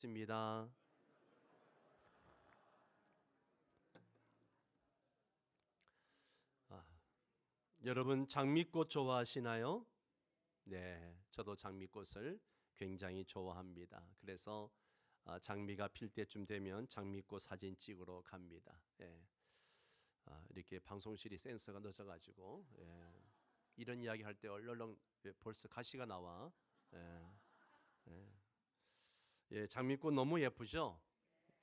있습니다. 여러분 장미꽃 좋아하시나요? 네, 저도 장미꽃을 굉장히 좋아합니다. 그래서 장미가 필 때쯤 되면 장미꽃 사진 찍으러 갑니다. 예. 이렇게 방송실이 센서가 늦어가지고 이런 이야기 할 때 얼렁 벌써 가시가 나와. 예. 예, 장미꽃 너무 예쁘죠?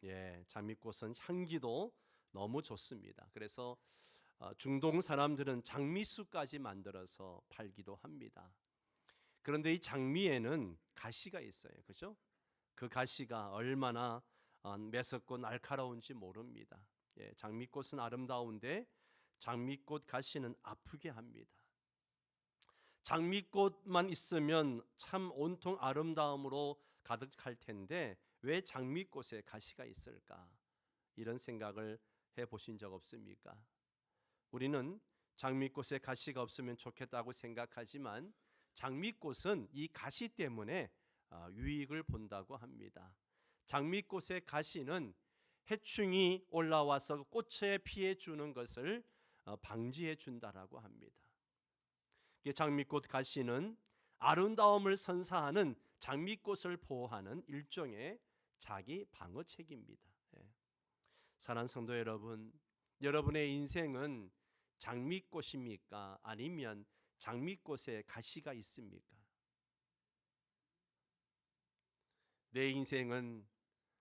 예, 장미꽃은 향기도 너무 좋습니다. 그래서 중동 사람들은 장미수까지 만들어서 팔기도 합니다. 그런데 이 장미에는 가시가 있어요. 그죠? 그 가시가 얼마나 매섭고 날카로운지 모릅니다. 예, 장미꽃은 아름다운데 장미꽃 가시는 아프게 합니다. 장미꽃만 있으면 참 온통 아름다움으로 가득할 텐데 왜 장미꽃에 가시가 있을까? 이런 생각을 해보신 적 없습니까? 우리는 장미꽃에 가시가 없으면 좋겠다고 생각하지만 장미꽃은 이 가시 때문에 유익을 본다고 합니다. 장미꽃의 가시는 해충이 올라와서 꽃에 피해 주는 것을 방지해 준다라고 합니다. 장미꽃 가시는 아름다움을 선사하는 장미꽃을 보호하는 일종의 자기 방어책입니다. 사랑하는 성도 여러분, 여러분의 인생은 장미꽃입니까? 아니면 장미꽃에 가시가 있습니까? 내 인생은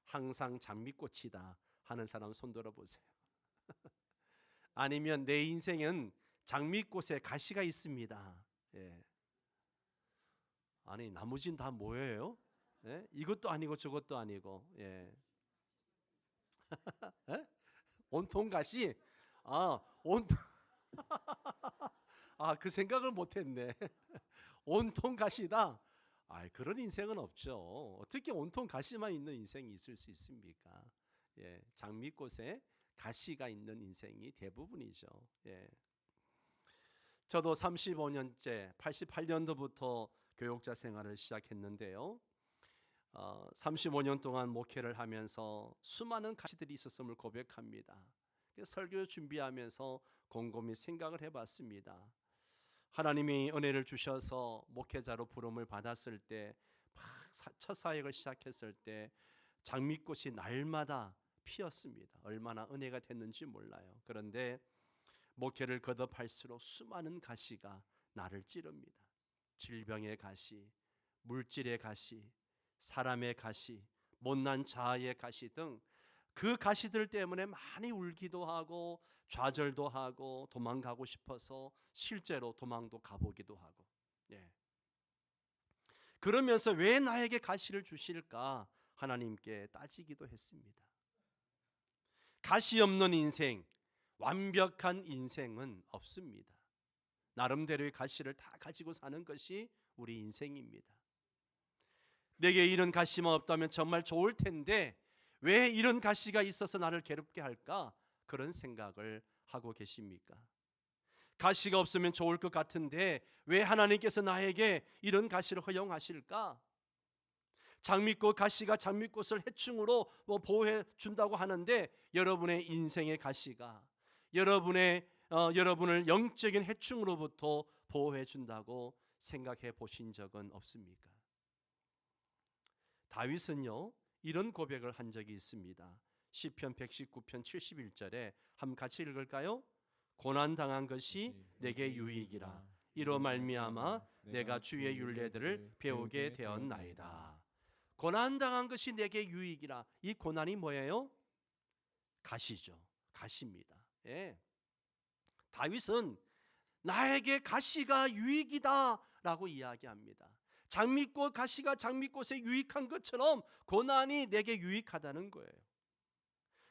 항상 장미꽃이다 하는 사람 손 들어 보세요. 아니면 내 인생은 장미꽃에 가시가 있습니다. 예. 아니 나머지는 다 뭐예요? 예? 이것도 아니고 저것도 아니고. 예. 예? 온통 가시? 온통 그 생각을 못했네. 온통 가시다? 그런 인생은 없죠. 어떻게 온통 가시만 있는 인생이 있을 수 있습니까? 예, 장미꽃에 가시가 있는 인생이 대부분이죠. 예. 저도 35년째 88년도부터 교육자 생활을 시작했는데요. 35년 동안 목회를 하면서 수많은 가시들이 있었음을 고백합니다. 설교 준비하면서 곰곰이 생각을 해봤습니다. 하나님이 은혜를 주셔서 목회자로 부름을 받았을 때, 첫 사역을 시작했을 때 장미꽃이 날마다 피었습니다. 얼마나 은혜가 됐는지 몰라요. 그런데 목회를 거듭할수록 수많은 가시가 나를 찌릅니다. 질병의 가시, 물질의 가시, 사람의 가시, 못난 자아의 가시 등 그 가시들 때문에 많이 울기도 하고 좌절도 하고 도망가고 싶어서 실제로 도망도 가보기도 하고. 예. 그러면서 왜 나에게 가시를 주실까 하나님께 따지기도 했습니다. 가시 없는 인생, 완벽한 인생은 없습니다. 나름대로의 가시를 다 가지고 사는 것이 우리 인생입니다. 내게 이런 가시만 없다면 정말 좋을 텐데 왜 이런 가시가 있어서 나를 괴롭게 할까? 그런 생각을 하고 계십니까? 가시가 없으면 좋을 것 같은데 왜 하나님께서 나에게 이런 가시를 허용하실까? 장미꽃 가시가 장미꽃을 해충으로 보호해 준다고 하는데 여러분의 인생의 가시가 여러분을 영적인 해충으로부터 보호해 준다고 생각해 보신 적은 없습니까? 다윗은요 이런 고백을 한 적이 있습니다. 시편 119편 71절에 한번 같이 읽을까요? 고난당한 것이 내게 유익이라 이로 말미암아 내가 주의 율례들을 배우게 되었나이다. 고난당한 것이 내게 유익이라. 이 고난이 뭐예요? 가시죠. 가시입니다. 예. 다윗은 나에게 가시가 유익이다 라고 이야기합니다. 장미꽃 가시가 장미꽃에 유익한 것처럼 고난이 내게 유익하다는 거예요.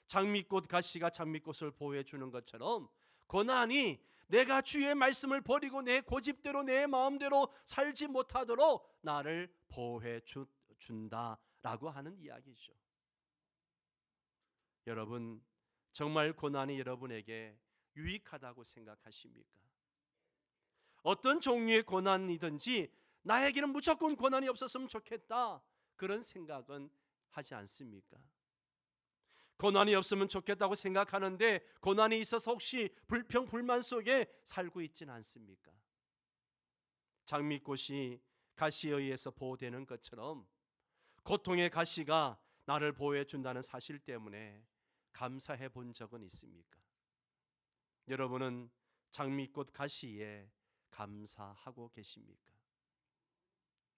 장미꽃 가시가 장미꽃을 보호해 주는 것처럼 고난이 내가 주의 말씀을 버리고 내 고집대로 내 마음대로 살지 못하도록 나를 보호해 준다라고 하는 이야기죠. 여러분 정말 고난이 여러분에게 유익하다고 생각하십니까? 어떤 종류의 고난이든지 나에게는 무조건 고난이 없었으면 좋겠다 그런 생각은 하지 않습니까? 고난이 없으면 좋겠다고 생각하는데 고난이 있어서 혹시 불평 불만 속에 살고 있지는 않습니까? 장미꽃이 가시에 의해서 보호되는 것처럼 고통의 가시가 나를 보호해 준다는 사실 때문에 감사해 본 적은 있습니까? 여러분은 장미꽃 가시에 감사하고 계십니까?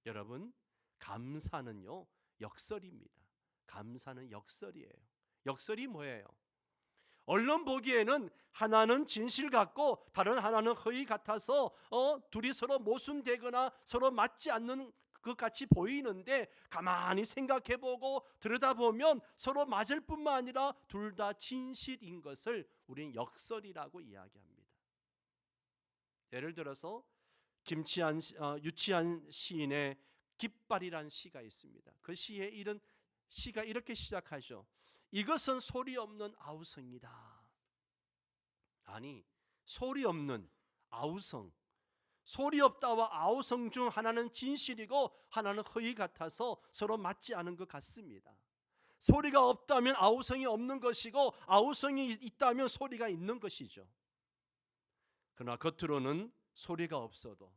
여러분, 감사는요 역설입니다. 감사는 역설이에요. 역설이 뭐예요? 얼른 보기에는 하나는 진실 같고 다른 하나는 허위 같아서 둘이 서로 모순되거나 서로 맞지 않는 것 같이 보이는데 가만히 생각해보고 들여다보면 서로 맞을 뿐만 아니라 둘 다 진실인 것을 우리는 역설이라고 이야기합니다. 예를 들어서 유치한 시인의 깃발이라는 시가 있습니다. 그 시에 이런 시가 이렇게 시작하죠. 이것은 소리 없는 아우성이다. 아니, 소리 없는 아우성, 소리 없다와 아우성 중 하나는 진실이고 하나는 허위 같아서 서로 맞지 않은 것 같습니다. 소리가 없다면 아우성이 없는 것이고 아우성이 있다면 소리가 있는 것이죠. 그러나 겉으로는 소리가 없어도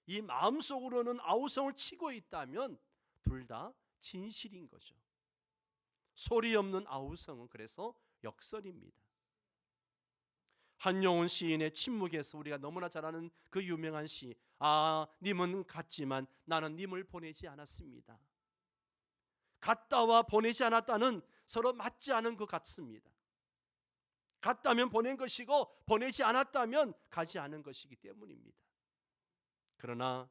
이 마음속으로는 아우성을 치고 있다면 둘 다 진실인 거죠. 소리 없는 아우성은 그래서 역설입니다. 한용운 시인의 침묵에서 우리가 너무나 잘 아는 그 유명한 시, 님은 갔지만 나는 님을 보내지 않았습니다. 갔다와 보내지 않았다는 서로 맞지 않은 것 같습니다. 갔다면 보낸 것이고 보내지 않았다면 가지 않은 것이기 때문입니다. 그러나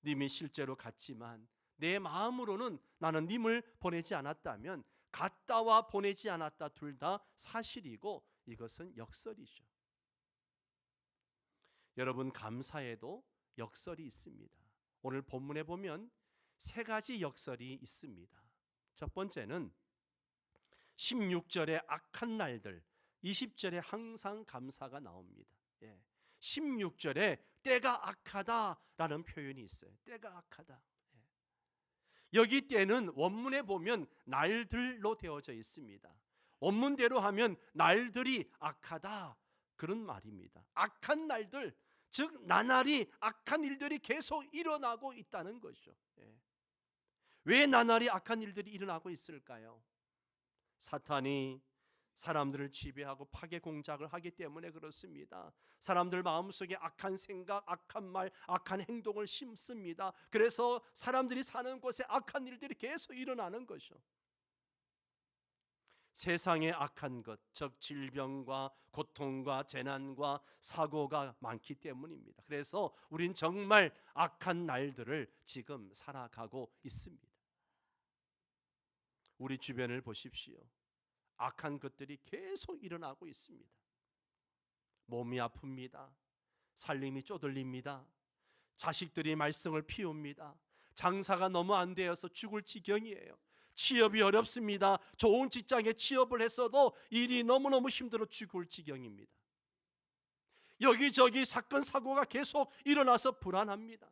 님이 실제로 갔지만 내 마음으로는 나는 님을 보내지 않았다면 갔다와 보내지 않았다 둘 다 사실이고 이것은 역설이죠. 여러분, 감사에도 역설이 있습니다. 오늘 본문에 보면 세 가지 역설이 있습니다. 첫 번째는 16절의 악한 날들, 20절에 항상 감사가 나옵니다. 16절에 때가 악하다라는 표현이 있어요. 때가 악하다. 여기 때는 원문에 보면 날들로 되어져 있습니다. 원문대로 하면 날들이 악하다 그런 말입니다. 악한 날들, 즉 나날이 악한 일들이 계속 일어나고 있다는 것이죠. 왜 나날이 악한 일들이 일어나고 있을까요? 사탄이 사람들을 지배하고 파괴 공작을 하기 때문에 그렇습니다. 사람들 마음속에 악한 생각, 악한 말, 악한 행동을 심습니다. 그래서 사람들이 사는 곳에 악한 일들이 계속 일어나는 것이죠. 세상에 악한 것, 즉 질병과 고통과 재난과 사고가 많기 때문입니다. 그래서 우린 정말 악한 날들을 지금 살아가고 있습니다. 우리 주변을 보십시오. 악한 것들이 계속 일어나고 있습니다. 몸이 아픕니다. 살림이 쪼들립니다. 자식들이 말썽을 피웁니다. 장사가 너무 안 되어서 죽을 지경이에요. 취업이 어렵습니다. 좋은 직장에 취업을 했어도 일이 너무너무 힘들어 죽을 지경입니다. 여기저기 사건 사고가 계속 일어나서 불안합니다.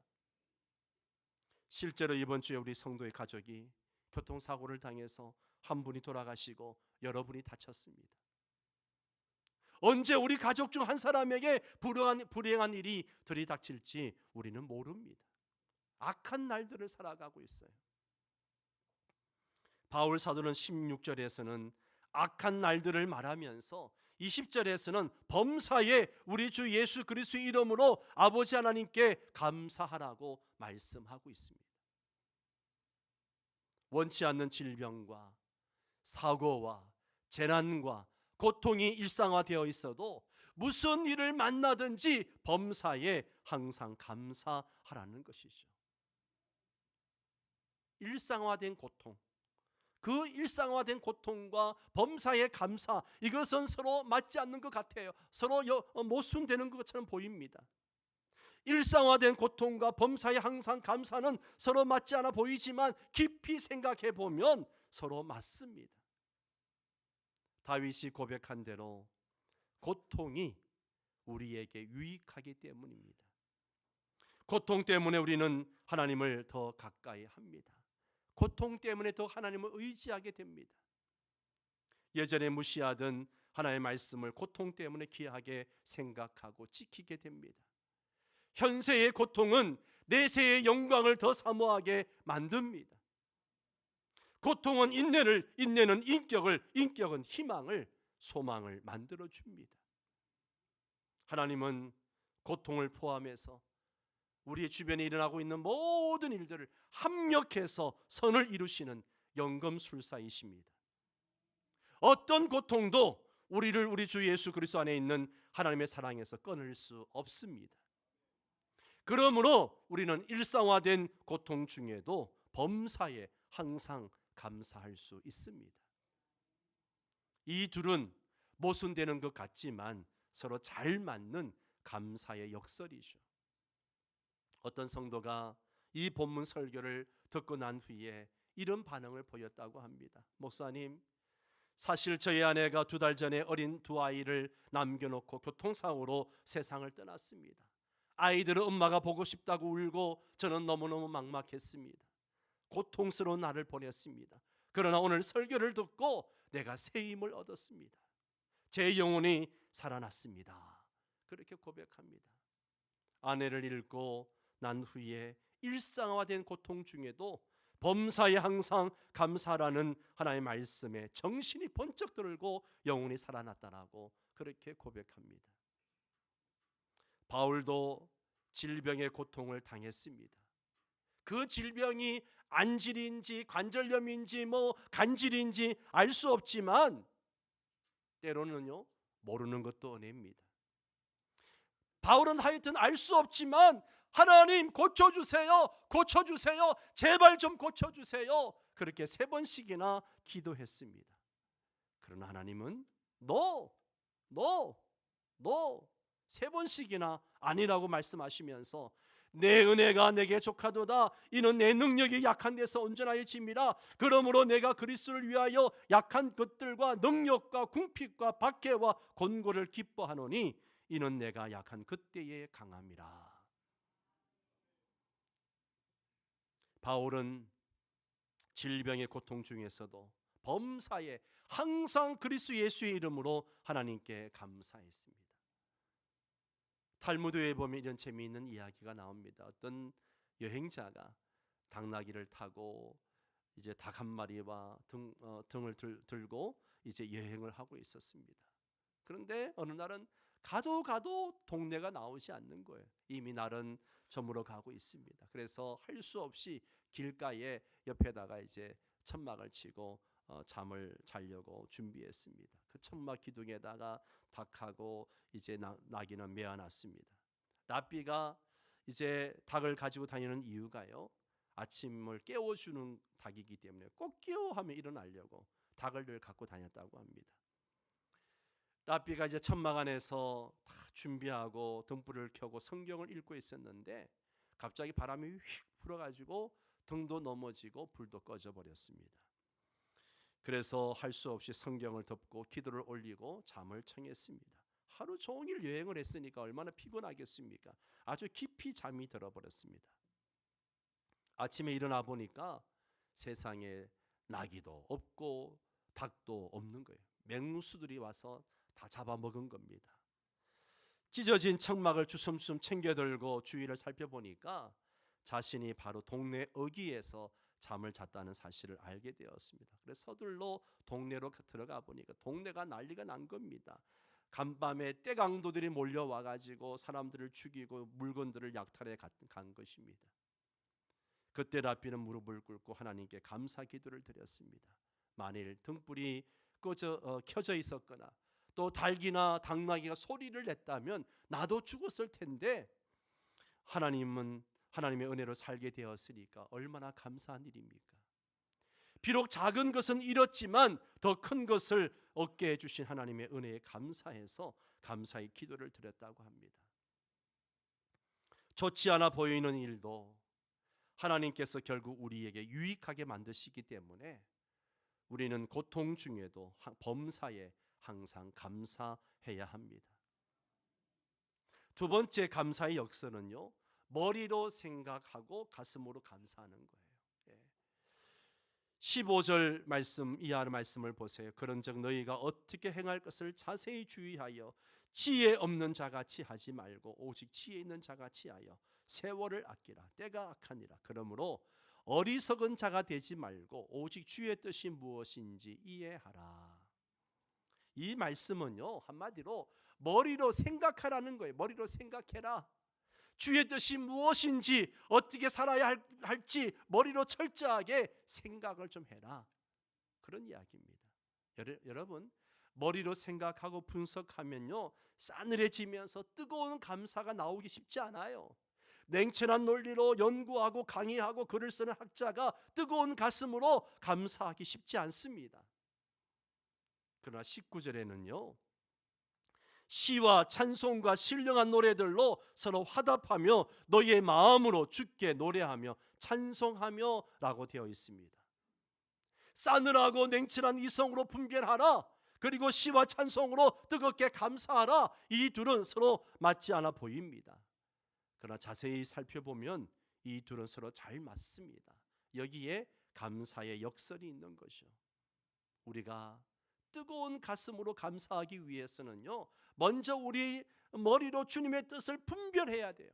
실제로 이번 주에 우리 성도의 가족이 교통사고를 당해서 한 분이 돌아가시고 여러분이 다쳤습니다. 언제 우리 가족 중 한 사람에게 불행한 일이 들이닥칠지 우리는 모릅니다. 악한 날들을 살아가고 있어요. 바울 사도는 16절에서는 악한 날들을 말하면서 20절에서는 범사에 우리 주 예수 그리스도의 이름으로 아버지 하나님께 감사하라고 말씀하고 있습니다. 원치 않는 질병과 사고와 재난과 고통이 일상화되어 있어도 무슨 일을 만나든지 범사에 항상 감사하라는 것이죠. 일상화된 고통, 그 일상화된 고통과 범사의 감사, 이것은 서로 맞지 않는 것 같아요. 서로 모순되는 것처럼 보입니다. 일상화된 고통과 범사에 항상 감사는 서로 맞지 않아 보이지만 깊이 생각해 보면 서로 맞습니다. 다윗이 고백한 대로 고통이 우리에게 유익하기 때문입니다. 고통 때문에 우리는 하나님을 더 가까이 합니다. 고통 때문에 더 하나님을 의지하게 됩니다. 예전에 무시하던 하나님의 말씀을 고통 때문에 귀하게 생각하고 지키게 됩니다. 현세의 고통은 내세의 영광을 더 사모하게 만듭니다. 고통은 인내를, 인내는 인격을, 인격은 희망을, 소망을 만들어 줍니다. 하나님은 고통을 포함해서 우리의 주변에 일어나고 있는 모든 일들을 합력해서 선을 이루시는 영검술사이십니다. 어떤 고통도 우리를 우리 주 예수 그리스도 안에 있는 하나님의 사랑에서 끊을 수 없습니다. 그러므로 우리는 일상화된 고통 중에도 범사에 항상 감사할 수 있습니다. 이 둘은 모순되는 것 같지만 서로 잘 맞는 감사의 역설이죠. 어떤 성도가 이 본문 설교를 듣고 난 후에 이런 반응을 보였다고 합니다. 목사님, 사실 저희 아내가 2달 전에 어린 2아이를 남겨놓고 교통사고로 세상을 떠났습니다. 아이들은 엄마가 보고 싶다고 울고 저는 너무너무 막막했습니다. 고통스러운 날을 보냈습니다. 그러나 오늘 설교를 듣고 내가 새 힘을 얻었습니다. 제 영혼이 살아났습니다. 그렇게 고백합니다. 아내를 잃고 난 후에 일상화된 고통 중에도 범사에 항상 감사라는 하나님의 말씀에 정신이 번쩍 들고 영혼이 살아났다라고 그렇게 고백합니다. 바울도 질병의 고통을 당했습니다. 그 질병이 안질인지 관절염인지 간질인지 알 수 없지만 때로는요 모르는 것도 은혜입니다. 바울은 하여튼 알 수 없지만 하나님 고쳐주세요, 고쳐주세요, 제발 좀 고쳐주세요, 그렇게 3번씩이나 기도했습니다. 그러나 하나님은 No 3번씩이나 아니라고 말씀하시면서 내 은혜가 내게 족하도다. 이는 내 능력이 약한 데서 온전하여 짐이라. 그러므로 내가 그리스도를 위하여 약한 것들과 능력과 궁핍과 박해와 곤고를 기뻐하노니 이는 내가 약한 그때에 강함이라. 바울은 질병의 고통 중에서도 범사에 항상 그리스도 예수의 이름으로 하나님께 감사했습니다. 탈무드에 보면 이런 재미있는 이야기가 나옵니다. 어떤 여행자가 당나귀를 타고 이제 닭 한 마리와 등을 들고 이제 여행을 하고 있었습니다. 그런데 어느 날은 가도 동네가 나오지 않는 거예요. 이미 날은 저물어 가고 있습니다. 그래서 할 수 없이 길가에 옆에다가 이제 천막을 치고 잠을 자려고 준비했습니다. 그 천막 기둥에다가 닭하고 이제 나귀는 메어놨습니다. 랍비가 이제 닭을 가지고 다니는 이유가요, 아침을 깨워주는 닭이기 때문에 꼭 깨워 하면 일어나려고 닭을 늘 갖고 다녔다고 합니다. 랍비가 이제 천막 안에서 다 준비하고 등불을 켜고 성경을 읽고 있었는데 갑자기 바람이 휙 불어가지고 등도 넘어지고 불도 꺼져 버렸습니다. 그래서 할 수 없이 성경을 덮고 기도를 올리고 잠을 청했습니다. 하루 종일 여행을 했으니까 얼마나 피곤하겠습니까? 아주 깊이 잠이 들어버렸습니다. 아침에 일어나 보니까 세상에 나귀도 없고 닭도 없는 거예요. 맹수들이 와서 다 잡아먹은 겁니다. 찢어진 천막을 주섬주섬 챙겨들고 주위를 살펴보니까 자신이 바로 동네 어귀에서 잠을 잤다는 사실을 알게 되었습니다. 그래서 서둘러 동네로 들어가 보니까 동네가 난리가 난 겁니다. 간밤에 떼강도들이 몰려와 가지고 사람들을 죽이고 물건들을 약탈해 간 것입니다. 그때 랍비는 무릎을 꿇고 하나님께 감사 기도를 드렸습니다. 만일 등불이 켜져 있었거나 또 닭이나 당나귀가 소리를 냈다면 나도 죽었을 텐데 하나님의 은혜로 살게 되었으니까 얼마나 감사한 일입니까? 비록 작은 것은 잃었지만 더 큰 것을 얻게 해주신 하나님의 은혜에 감사해서 감사의 기도를 드렸다고 합니다. 좋지 않아 보이는 일도 하나님께서 결국 우리에게 유익하게 만드시기 때문에 우리는 고통 중에도 범사에 항상 감사해야 합니다. 두 번째 감사의 역설은요, 머리로 생각하고 가슴으로 감사하는 거예요. 15절 말씀 이하의 말씀을 보세요. 그런즉 너희가 어떻게 행할 것을 자세히 주의하여 지혜 없는 자같이 하지 말고 오직 지혜 있는 자같이 하여 세월을 아끼라. 때가 악하니라. 그러므로 어리석은 자가 되지 말고 오직 주의 뜻이 무엇인지 이해하라. 이 말씀은요, 한마디로 머리로 생각하라는 거예요. 머리로 생각해라. 주의 뜻이 무엇인지, 어떻게 살아야 할지 머리로 철저하게 생각을 좀 해라, 그런 이야기입니다. 여러분, 머리로 생각하고 분석하면요, 싸늘해지면서 뜨거운 감사가 나오기 쉽지 않아요. 냉철한 논리로 연구하고 강의하고 글을 쓰는 학자가 뜨거운 가슴으로 감사하기 쉽지 않습니다. 그러나 19절에는요, 시와 찬송과 신령한 노래들로 서로 화답하며 너희의 마음으로 주께 노래하며 찬송하며 라고 되어 있습니다. 싸늘하고 냉철한 이성으로 분별하라. 그리고 시와 찬송으로 뜨겁게 감사하라. 이 둘은 서로 맞지 않아 보입니다. 그러나 자세히 살펴보면 이 둘은 서로 잘 맞습니다. 여기에 감사의 역설이 있는 것이죠. 우리가 뜨거운 가슴으로 감사하기 위해서는요, 먼저 우리 머리로 주님의 뜻을 분별해야 돼요.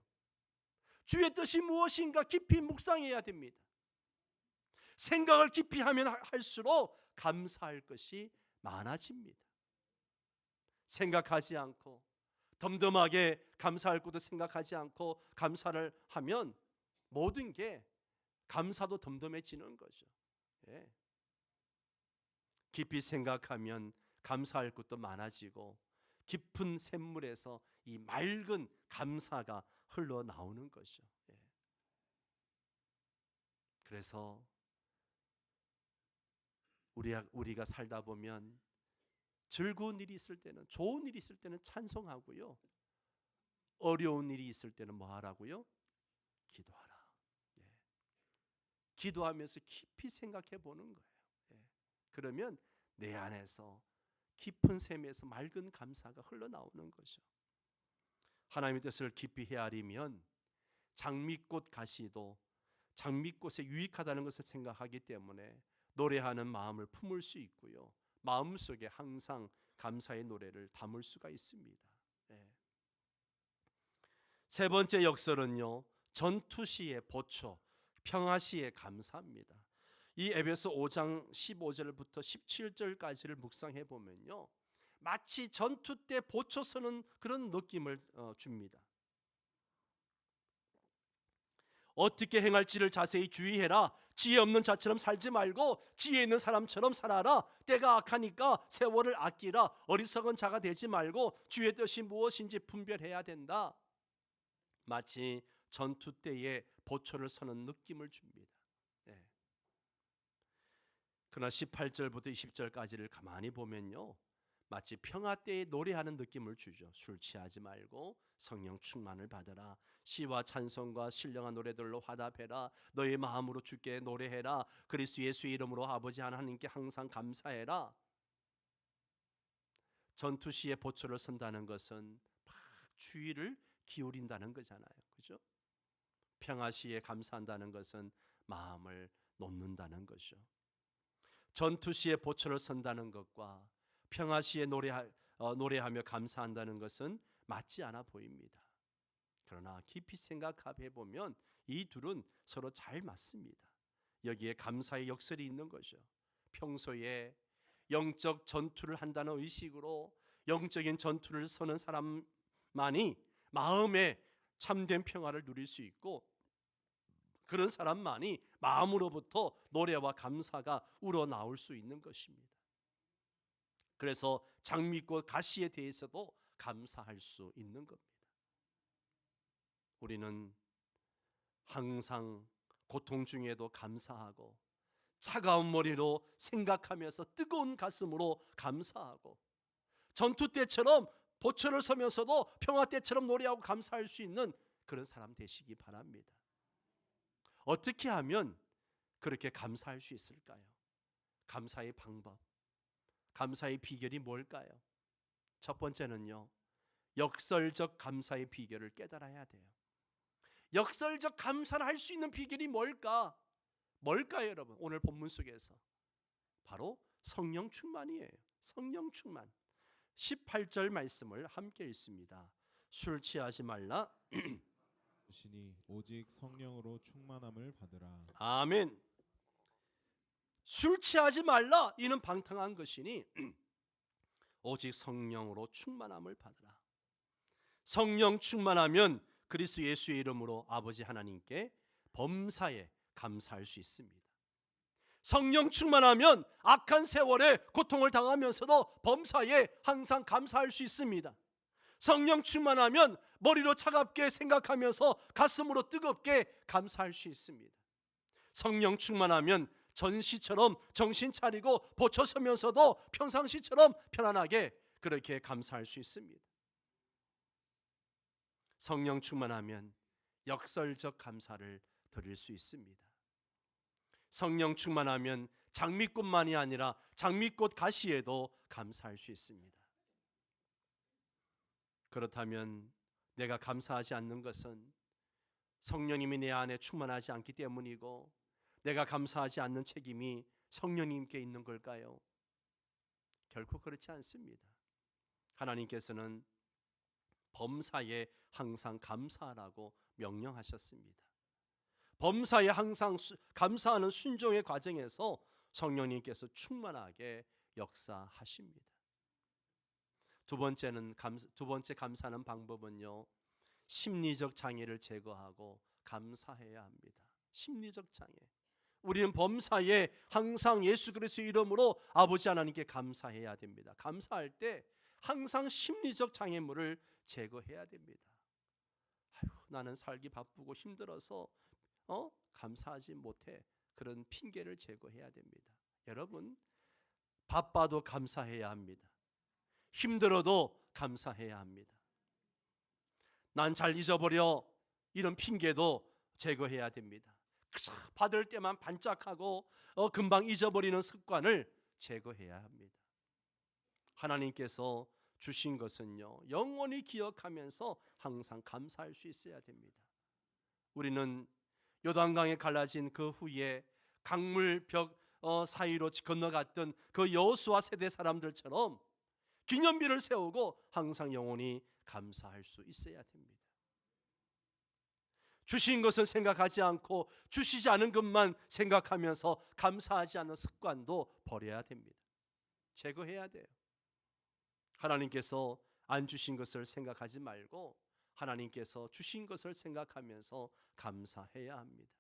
주의 뜻이 무엇인가 깊이 묵상해야 됩니다. 생각을 깊이 하면 할수록 감사할 것이 많아집니다. 생각하지 않고 덤덤하게 감사할 것도 생각하지 않고 감사를 하면 모든 게 감사도 덤덤해지는 거죠. 예. 깊이 생각하면 감사할 것도 많아지고 깊은 샘물에서 이 맑은 감사가 흘러나오는 것이죠. 예. 그래서 우리가 살다 보면 즐거운 일이 있을 때는, 좋은 일이 있을 때는 찬송하고요, 어려운 일이 있을 때는 뭐 하라고요? 기도하라. 예. 기도하면서 깊이 생각해 보는 거예요. 예. 그러면 내 안에서 깊은 샘에서 맑은 감사가 흘러나오는 거죠. 하나님의 뜻을 깊이 헤아리면 장미꽃 가시도 장미꽃에 유익하다는 것을 생각하기 때문에 노래하는 마음을 품을 수 있고요, 마음속에 항상 감사의 노래를 담을 수가 있습니다. 예. 세 번째 역설은요, 전투시의 보초, 평화시의 감사입니다. 이 에베소 5장 15절부터 17절까지를 묵상해 보면요, 마치 전투 때 보초 서는 그런 느낌을 줍니다. 어떻게 행할지를 자세히 주의해라. 지혜 없는 자처럼 살지 말고 지혜 있는 사람처럼 살아라. 때가 악하니까 세월을 아끼라. 어리석은 자가 되지 말고 주의 뜻이 무엇인지 분별해야 된다. 마치 전투 때에 보초를 서는 느낌을 줍니다. 네. 그러나 18절부터 20절까지를 가만히 보면요, 마치 평화 때에 노래하는 느낌을 주죠. 술 취하지 말고 성령 충만을 받으라. 시와 찬송과 신령한 노래들로 화답해라. 너의 마음으로 주께 노래해라. 그리스도 예수의 이름으로 아버지 하나님께 항상 감사해라. 전투시에 보초를 선다는 것은 막 주의를 기울인다는 거잖아요. 그죠? 평화시에 감사한다는 것은 마음을 놓는다는 것이죠. 전투시에 보초를 선다는 것과 평화시에 노래하며 감사한다는 것은 맞지 않아 보입니다. 그러나 깊이 생각해 보면 이 둘은 서로 잘 맞습니다. 여기에 감사의 역설이 있는 거죠. 평소에 영적 전투를 한다는 의식으로 영적인 전투를 서는 사람만이 마음에 참된 평화를 누릴 수 있고, 그런 사람만이 마음으로부터 노래와 감사가 우러나올 수 있는 것입니다. 그래서 장미꽃 가시에 대해서도 감사할 수 있는 겁니다. 우리는 항상 고통 중에도 감사하고 차가운 머리로 생각하면서 뜨거운 가슴으로 감사하고 전투 때처럼 보초를 서면서도 평화 때처럼 노래하고 감사할 수 있는 그런 사람 되시기 바랍니다. 어떻게 하면 그렇게 감사할 수 있을까요? 감사의 방법, 감사의 비결이 뭘까요? 첫 번째는요, 역설적 감사의 비결을 깨달아야 돼요. 역설적 감사를 할 수 있는 비결이 뭘까? 뭘까요, 여러분? 오늘 본문 속에서 바로 성령 충만이에요. 성령 충만. 18절 말씀을 함께 읽습니다. 술 취하지 말라. 것이니 오직 성령으로 충만함을 받으라. 아멘. 술 취하지 말라. 이는 방탕한 것이니 오직 성령으로 충만함을 받으라. 성령 충만하면 그리스도 예수의 이름으로 아버지 하나님께 범사에 감사할 수 있습니다. 성령 충만하면 악한 세월에 고통을 당하면서도 범사에 항상 감사할 수 있습니다. 성령 충만하면 머리로 차갑게 생각하면서 가슴으로 뜨겁게 감사할 수 있습니다. 성령 충만하면 전시처럼 정신 차리고 보초서면서도 평상시처럼 편안하게 그렇게 감사할 수 있습니다. 성령 충만하면 역설적 감사를 드릴 수 있습니다. 성령 충만하면 장미꽃만이 아니라 장미꽃 가시에도 감사할 수 있습니다. 그렇다면 내가 감사하지 않는 것은 성령님이 내 안에 충만하지 않기 때문이고 내가 감사하지 않는 책임이 성령님께 있는 걸까요? 결코 그렇지 않습니다. 하나님께서는 범사에 항상 감사하라고 명령하셨습니다. 범사에 항상 감사하는 순종의 과정에서 성령님께서 충만하게 역사하십니다. 두 번째 감사하는 방법은요, 심리적 장애를 제거하고 감사해야 합니다. 심리적 장애. 우리는 범사에 항상 예수 그리스도의 이름으로 아버지 하나님께 감사해야 됩니다. 감사할 때 항상 심리적 장애물을 제거해야 됩니다. 나는 살기 바쁘고 힘들어서 감사하지 못해. 그런 핑계를 제거해야 됩니다. 여러분, 바빠도 감사해야 합니다. 힘들어도 감사해야 합니다. 난 잘 잊어버려. 이런 핑계도 제거해야 됩니다. 받을 때만 반짝하고 금방 잊어버리는 습관을 제거해야 합니다. 하나님께서 주신 것은요, 영원히 기억하면서 항상 감사할 수 있어야 됩니다. 우리는 요단강에 갈라진 그 후에 강물벽 사이로 건너갔던 그 여호수아 세대 사람들처럼 기념비를 세우고 항상 영원히 감사할 수 있어야 됩니다. 주신 것을 생각하지 않고 주시지 않은 것만 생각하면서 감사하지 않는 습관도 버려야 됩니다. 제거해야 돼요. 하나님께서 안 주신 것을 생각하지 말고 하나님께서 주신 것을 생각하면서 감사해야 합니다.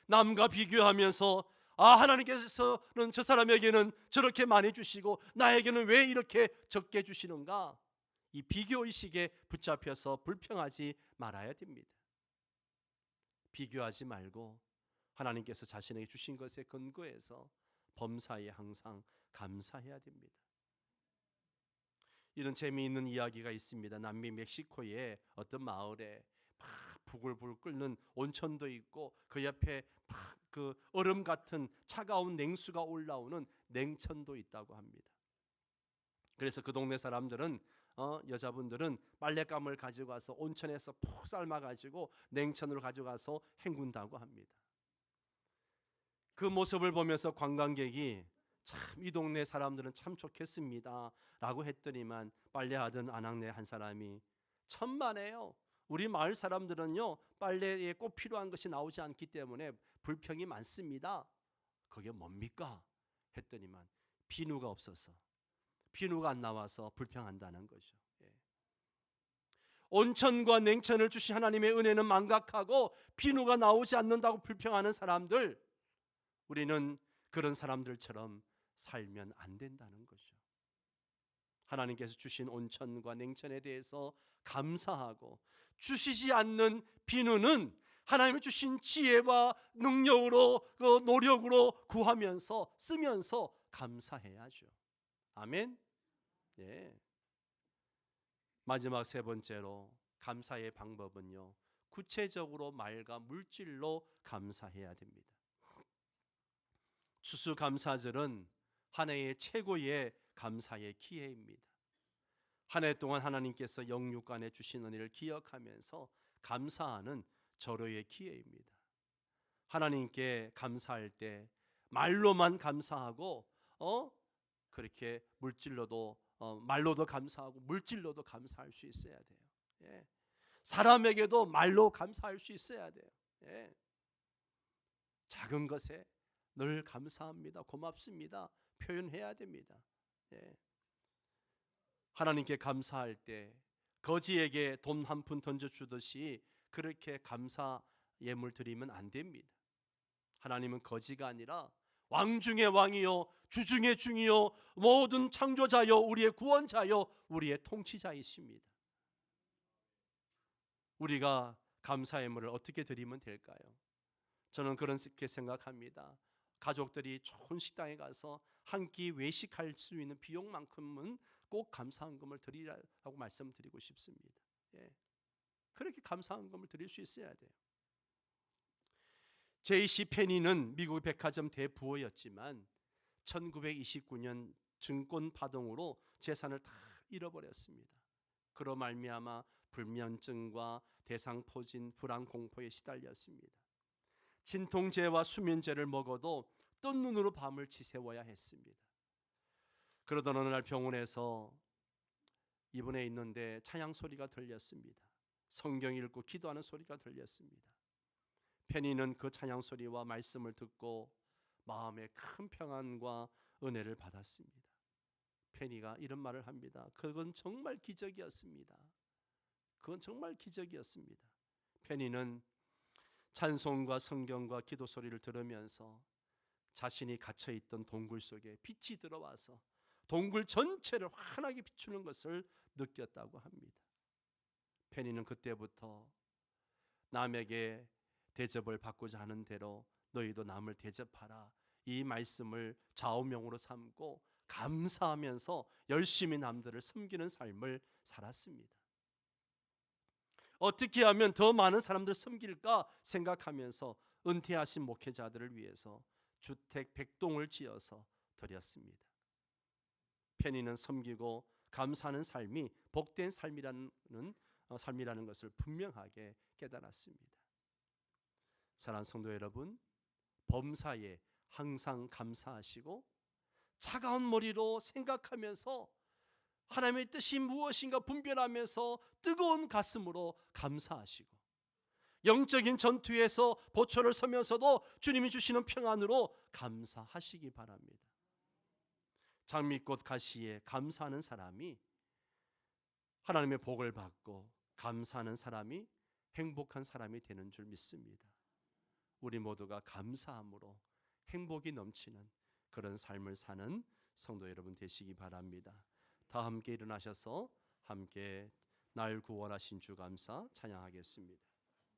남과 비교하면서 하나님께서는 저 사람에게는 저렇게 많이 주시고 나에게는 왜 이렇게 적게 주시는가? 이 비교의식에 붙잡혀서 불평하지 말아야 됩니다. 비교하지 말고 하나님께서 자신에게 주신 것에 근거해서 범사에 항상 감사해야 됩니다. 이런 재미있는 이야기가 있습니다. 남미 멕시코의 어떤 마을에 막 부글부글 끓는 온천도 있고 그 옆에 막 그 얼음 같은 차가운 냉수가 올라오는 냉천도 있다고 합니다. 그래서 그 동네 사람들은 여자분들은 빨랫감을 가지고 가서 온천에서 푹 삶아가지고 냉천으로 가져가서 헹군다고 합니다. 그 모습을 보면서 관광객이 참 이 동네 사람들은 참 좋겠습니다 라고 했더니만 빨래하던 아낙네 한 사람이 천만에요. 우리 마을 사람들은요 빨래에 꼭 필요한 것이 나오지 않기 때문에 불평이 많습니다. 그게 뭡니까? 했더니만 비누가 없어서, 비누가 안 나와서 불평한다는 거죠. 온천과 냉천을 주신 하나님의 은혜는 망각하고 비누가 나오지 않는다고 불평하는 사람들, 우리는 그런 사람들처럼 살면 안 된다는 거죠. 하나님께서 주신 온천과 냉천에 대해서 감사하고 주시지 않는 비누는 하나님이 주신 지혜와 능력으로 그 노력으로 구하면서 쓰면서 감사해야죠. 아멘. 예. 마지막 세 번째로 감사의 방법은요, 구체적으로 말과 물질로 감사해야 됩니다. 추수감사절은 한 해의 최고의 감사의 기회입니다. 한 해 동안 하나님께서 영육간에 주신 은혜를 기억하면서 감사하는 절호의 기회입니다. 하나님께 감사할 때 말로만 감사하고 그렇게 물질로도 말로도 감사하고 물질로도 감사할 수 있어야 돼요. 예. 사람에게도 말로 감사할 수 있어야 돼요. 예. 작은 것에 늘 감사합니다, 고맙습니다 표현해야 됩니다. 예. 하나님께 감사할 때 거지에게 돈 한 푼 던져주듯이 그렇게 감사 예물 드리면 안 됩니다. 하나님은 거지가 아니라 왕 중의 왕이요 주 중의 중이요 모든 창조자요 우리의 구원자요 우리의 통치자이십니다. 우리가 감사 예물을 어떻게 드리면 될까요? 저는 그렇게 생각합니다. 가족들이 좋은 식당에 가서 한 끼 외식할 수 있는 비용만큼은 꼭 감사헌금을 드리라고 말씀드리고 싶습니다. 예. 그렇게 감사헌금을 드릴 수 있어야 돼요. J.C. 페니는 미국 백화점 대부호였지만 1929년 증권 파동으로 재산을 다 잃어버렸습니다. 그로 말미암아 불면증과 대상포진, 불안 공포에 시달렸습니다. 진통제와 수면제를 먹어도 뜬 눈으로 밤을 지새워야 했습니다. 그러던 어느 날 병원에서 입원해 있는데 찬양 소리가 들렸습니다. 성경 읽고 기도하는 소리가 들렸습니다. 페니는 그 찬양 소리와 말씀을 듣고 마음에 큰 평안과 은혜를 받았습니다. 페니가 이런 말을 합니다. 그건 정말 기적이었습니다. 그건 정말 기적이었습니다. 페니는 찬송과 성경과 기도 소리를 들으면서 자신이 갇혀있던 동굴 속에 빛이 들어와서 동굴 전체를 환하게 비추는 것을 느꼈다고 합니다. 페니는 그때부터 남에게 대접을 받고자 하는 대로 너희도 남을 대접하라, 이 말씀을 좌우명으로 삼고 감사하면서 열심히 남들을 섬기는 삶을 살았습니다. 어떻게 하면 더 많은 사람들 섬길까 생각하면서 은퇴하신 목회자들을 위해서 주택 100동을 지어서 드렸습니다. 페니는 섬기고 감사하는 삶이 복된 삶이라는 것을 분명하게 깨달았습니다. 사랑하는 성도 여러분, 범사에 항상 감사하시고 차가운 머리로 생각하면서 하나님의 뜻이 무엇인가 분별하면서 뜨거운 가슴으로 감사하시고 영적인 전투에서 보초를 서면서도 주님이 주시는 평안으로 감사하시기 바랍니다. 장미꽃 가시에 감사하는 사람이 하나님의 복을 받고 감사하는 사람이 행복한 사람이 되는 줄 믿습니다. 우리 모두가 감사함으로 행복이 넘치는 그런 삶을 사는 성도 여러분 되시기 바랍니다. 다 함께 일어나셔서 함께 날 구원하신 주 감사 찬양하겠습니다.